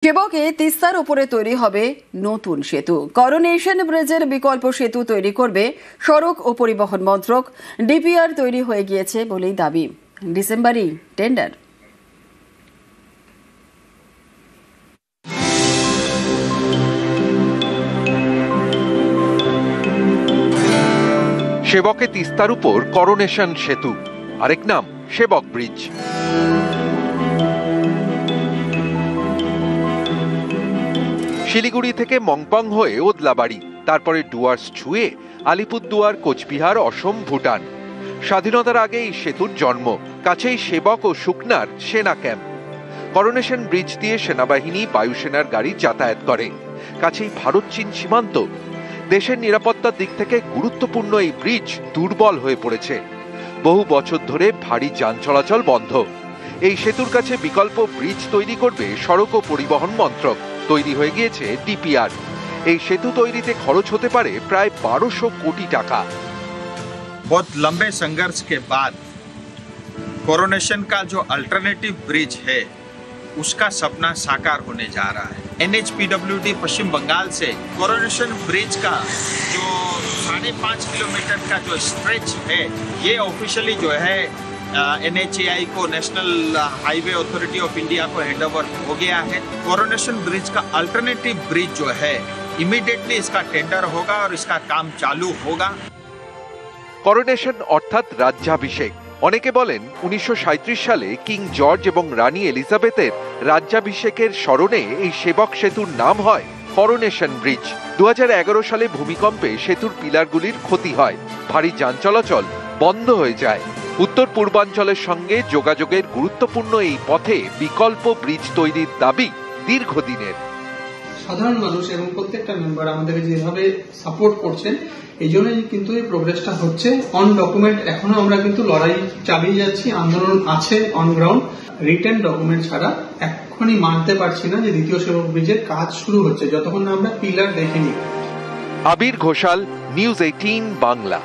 সেবকে তিস্তার উপরে তৈরি হবে নতুন সেতু। করোনেশন ব্রিজের বিকল্প সেতু তৈরি করবে সড়ক ও পরিবহন মন্ত্রক। ডিপিআর তৈরি হয়ে গিয়েছে বলেই দাবি। ডিসেম্বরেই টেন্ডার। সেবকে তিস্তার উপর করোনেশন সেতু, আরেক নাম সেবক ব্রিজ। শিলিগুড়ি থেকে মংপং হয়ে ওদলাবাড়ি, তারপরে ডুয়ার্স ছুঁয়ে আলিপুরদুয়ার, কোচবিহার, অসম, ভুটান। স্বাধীনতার আগে এই সেতুর জন্ম। কাছেই সেবক ও শুকনার সেনা ক্যাম্প। করোনেশন ব্রিজ দিয়ে সেনাবাহিনী, বায়ুসেনার গাড়ি যাতায়াত করে। কাছেই ভারত চীন সীমান্ত। দেশের নিরাপত্তার দিক থেকে গুরুত্বপূর্ণ এই ব্রিজ দুর্বল হয়ে পড়েছে। বহু বছর ধরে ভারী যান চলাচল বন্ধ। এই সেতুর কাছে বিকল্প ব্রিজ তৈরি করবে সড়ক ও পরিবহন মন্ত্রক। তৈরি হয়ে গিয়েছে ডিপিআর। এই সেতু তৈরিতে খরচ হতে পারে প্রায় 1200 কোটি টাকা। बहुत लंबे संघर्ष के बाद कोरोनेशन का जो अल्टरनेटिव ब्रिज है उसका सपना साकार होने जा रहा है। एनएचपीडब्ल्यूडी पश्चिम बंगाल से कोरोनेशन ब्रिज का जो 5.5 किलोमीटर का जो स्ट्रेच है, ये ऑफिशियली जो है NHAI को, national highway authority of India को हैंडओवर हो गया है। कोरोनेशन ब्रिज का अल्टरनेटिव ब्रिज जो है इमीडिएटली इसका टेंडर होगा और इसका काम चालू होगा। করোনেশন অর্থাৎ রাজ্যাভিষেক। অনেকে বলেন 1937 সালে কিং জর্জ এবং রানী এলিজাবেথের রাজ্যাভিষেকের স্মরণে এই সেবক সেতুর নাম হয় করোনেশন ব্রিজ। 2011 সালে ভূমিকম্পে সেতুর পিলারগুলির ক্ষতি হয়, ভারী যান চলাচল বন্ধ হয়ে যায়। উত্তর পূর্বাঞ্চলের সঙ্গে যোগাযোগের গুরুত্বপূর্ণ এই পথে বিকল্প ব্রিজ তৈরির দাবি দীর্ঘদিনের। সাধারণ মানুষ এবং প্রত্যেকটা মেম্বার আমাদেরকে যেভাবে সাপোর্ট করছেন, এই জন্যই কিন্তু এই প্রোগ্রেসটা হচ্ছে। অন ডকুমেন্ট এখনো আমরা কিন্তু লড়াই চালিয়ে যাচ্ছি, আন্দোলন আছে অন গ্রাউন্ড। রিটেন ডকুমেন্ট ছাড়া এখনই মানতে পারছি না যে দ্বিতীয় সেবক ব্রিজের কাজ শুরু হচ্ছে যতক্ষণ না আমরা পিলার দেখিনি। আবির ঘোষাল, নিউজ 18 বাংলা।